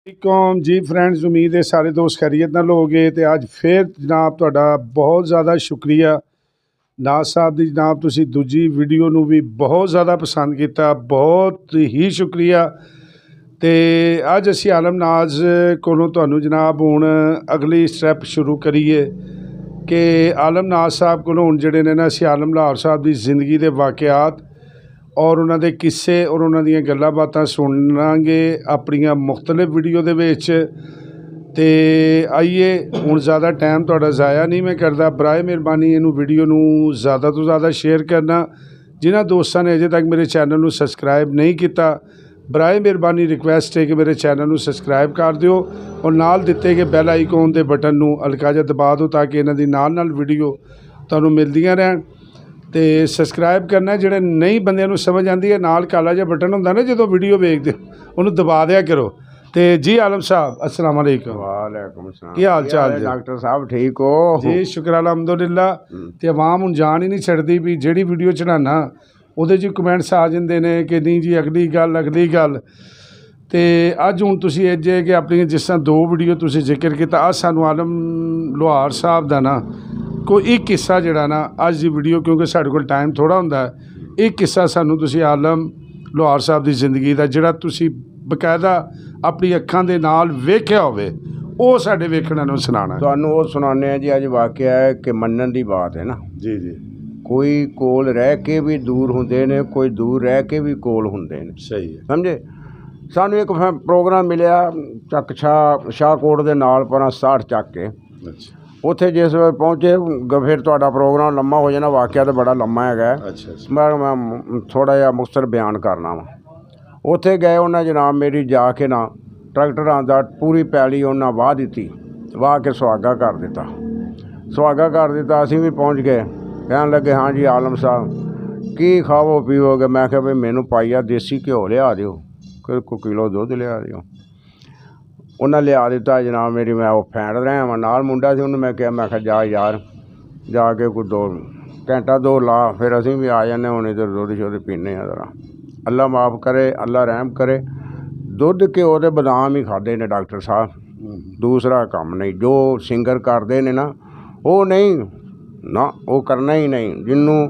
वालेकुम जी फ्रेंड्स, उम्मीद है सारे दोस्त खैरियत नाल होगे। तो अज फिर जनाब तुहाडा बहुत ज़्यादा शुक्रिया नाज साहब की जनाब, तुसी दूजी वीडियो नूं भी बहुत ज़्यादा पसंद किया, बहुत ही शुक्रिया। तो अज असी आलम नाज कोलों तुहानूं जनाब हुण अगली स्टैप शुरू करिए कि आलम नाज साहब कोलों हुण जिहड़े ने ना असी आलम लाहौर साहब की जिंदगी के वाक़यात और उन्होंने किस्से और उन्होंने गल्लां बातां सुनांगे अपनियां मुख्तलिफ वीडियो दे विच। ते आइए हुण ज़्यादा टाइम तुहाडा ज़ाया नहीं मैं करदा, बराए मेहरबानी इनू वीडियो नूं ज़्यादा तो ज़्यादा शेयर करना। जिन्हां दोस्तां ने अजे तक मेरे चैनल नूं सबसक्राइब नहीं किया, बराए मेहरबानी रिक्वेस्ट है कि मेरे चैनल नूं सबसक्राइब कर दिओ और नाल दिते गए बैल आइकॉन के बटन नूं हल्का जिहा दबा दो ताकि इन्हां दी नाल वीडियो तुहानूं मिलदियां रहन। तो सबसक्राइब करना, जिहड़े नहीं बंदियां नूं समझ आती है नाल काला जिहा बटन हुंदा ना जो वीडियो वेखदे उन्होंने दबा दिया करो। तो जी आलम साहब अस्सलाम वालेकुम। वालेकुम सलाम। की हाल चाल जी? डॉक्टर साहब ठीक हो जी? शुक्र अलहमदुलिल्लाह। तो अवाम हुण जान ही नहीं छड्डदी भी जिहड़ी वीडियो चढ़ाना उहदे च कमेंट्स आ जांदे ने कि नहीं जी अगली गल। तो अज हुण तुसीं अज कि अपनी जिस तरह दो वीडियो तुसीं जिक्र किया, अज सानूं आलम लोहार साहब दा ना कोई एक किस्सा जिहड़ा ना अज की वीडियो, क्योंकि साढ़े कोल टाइम थोड़ा हुंदा है, एक किस्सा सानूं तुसीं आलम लोहार साहब की जिंदगी का जिहड़ा तुसीं बकायदा अपनी अखां दे नाल वेख्या होवे वो साडे वेखण नूं सुनाना। तुहानूं वो सुनाने जी। अज वाकया है कि मनन की बात है ना जी जी। कोई कोल रह के भी दूर हुंदे ने, कोई दूर रह के भी कोल हुंदे ने। सही है। समझे? सानूं एक प्रोग्राम मिलिया चक शाहकोट दे नाल पर 60 चक के। अच्छा। उत्थे जिस वे पहुँचे फिर तुहाडा प्रोग्राम लम्मा हो जाना, वाकया तो बड़ा लम्मा है। अच्छा। मैं थोड़ा जिहा मुख्तसर बयान करना वा। उत्थे गए उन्हें जनाब मेरी जाके ना ट्रैक्टरां दा पूरी पैली उन्हें वाह दी, वाह के सुहागा कर दिता। असीं भी पहुँच गए, कहन लगे हाँ जी आलम साहब की खावो पीवोगे? मैं क्या भाई मैनू पाइया देसी घ्यो लिया दिओ, कोई किलो दुध लिया दिओ। उन्हें लिया दिता जनाब मेरी, मैं वो फैंड रहा वा, नाल मुंडा सी, उन्हें मैं क्या मैं जा यार जाके कोई 2 घंटा 2 ला, फिर असीं भी आ जाने हुण इधर दुध शुद्ध पीने जरा। अल्लाह माफ़ करे, अल्लाह रहम करे। दुध घ्यो ते बदाम ही खाधे ने डॉक्टर साहब, दूसरा काम नहीं। जो सिंगर करते ने ना वो नहीं ना, वो करना ही नहीं। जिन्हों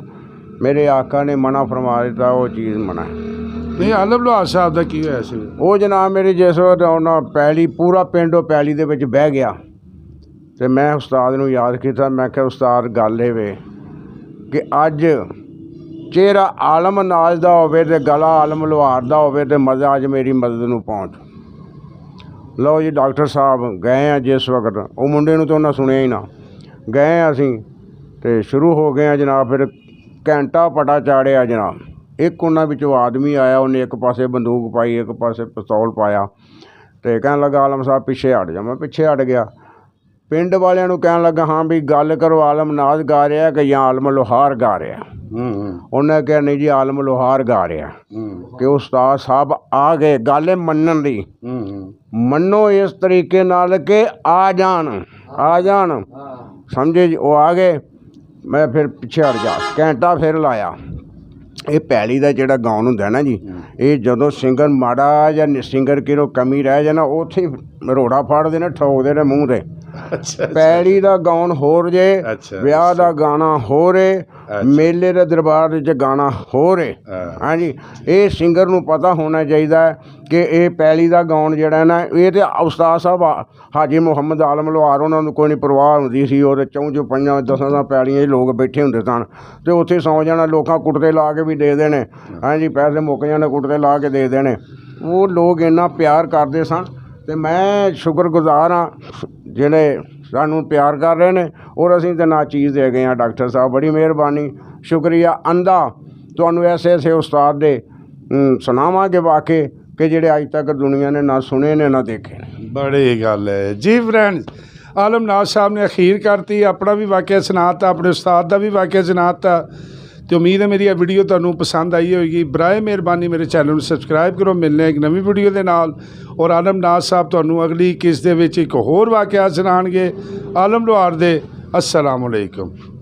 मेरे आका ने मना फरमा दिता वो चीज़ मना है नहीं। आलम लोहार साहब का की होया सी? वो जनाब मेरी जिस उन्हें पैली पूरा पिंड पैली दे विच बह गया, तो मैं उस्ताद नूं याद किया। मैं क्या उस्ताद गल ये वे कि अज चेहरा आलम नाज दा होवे ते गला आलम लोहार दा होवे ते मज़ा अज मेरी मदद नूं पहुँच। लो जी डॉक्टर साहब गए हैं जिस वक्त, वो मुंडे नूं तो उन्हें सुनिया ही ना। गए असीं ते शुरू हो गए जनाब, फिर घंटा पटा चाड़िया जनाब। एक उन्हां विचों आदमी आया, उन्हें एक पासे बंदूक पाई, एक पासे पिस्तौल पाया, तो कहन लगा आलम साहब पीछे हट जा। मैं पीछे हट गया। पिंड वालियां नूं कहन लगा हाँ भी गल करो आलम नाज गा रहा कि या आलम लोहार गा रहा। उन्हें कहा नहीं जी आलम लोहार गा रहा कि उस्ताद साहब आ गए। गल मनन दी, मनो इस तरीके नाल के आ जान समझे जी। वो आ गए, मैं फिर पिछे हट जा, घंटा फिर लाया। ये पैली का जोड़ा गाउन हुंदा ना जी, ये जदों सिंगर माड़ा या सिंगर किरो कमी रह जाए ना, उत्थे रोड़ा फाड़ते ने, ठोकते ने मूँह से। अच्छा। पैली का गाउन होर जे, ब्याह का गाना हो रहे, मेले के दरबार च गाना हो रहे। हाँ जी, ये सिंगर नूं पता होना चाहिए कि ये पैली का गाउन जोड़ा ना, ये तो उस्ताद साहब हाजी मुहम्मद आलम लोहार उन्होंने कोई नहीं परवाह होंदी सी। और 4 10 पैलियां लोग बैठे होंदे सन, तो उत्थे सौ जाना, लोग कुटते ला के भी दे देने। हाँ जी, पैसे मुक जाने, कुटते ला के दे देने। वो लोग इन्ना प्यार करते सन, तो मैं शुक्रगुजार हाँ जिहड़े सानू प्यार कर रहे हैं। और असीं तो ना चीज़ दे गए हैं। डॉक्टर साहब बड़ी मेहरबानी, शुक्रिया। अंधा तुहानू ऐसे उस्ताद दे सुनावांगे वाक़े कि जिहड़े अज तक दुनिया ने ना सुने ने ना देखे ने। बड़ी गल है जी फ्रेंड्स। आलम नाज साहब ने अखीर करती, अपना भी वाक़या सुनाता, अपने उस्ताद का भी वाक़या सुनाता। तो उम्मीद है मेरी यह वीडियो तुहानू पसंद आई होगी। बराए मेहरबानी मेरे चैनल को सबसक्राइब करो। मिलने एक नवी वीडियो के नाल। और आलम नाज साहब तुहानू अगली किस दे विच एक होर वाक़या सुनाणगे आलम लोहार दे। अस्सलाम वालेकुम।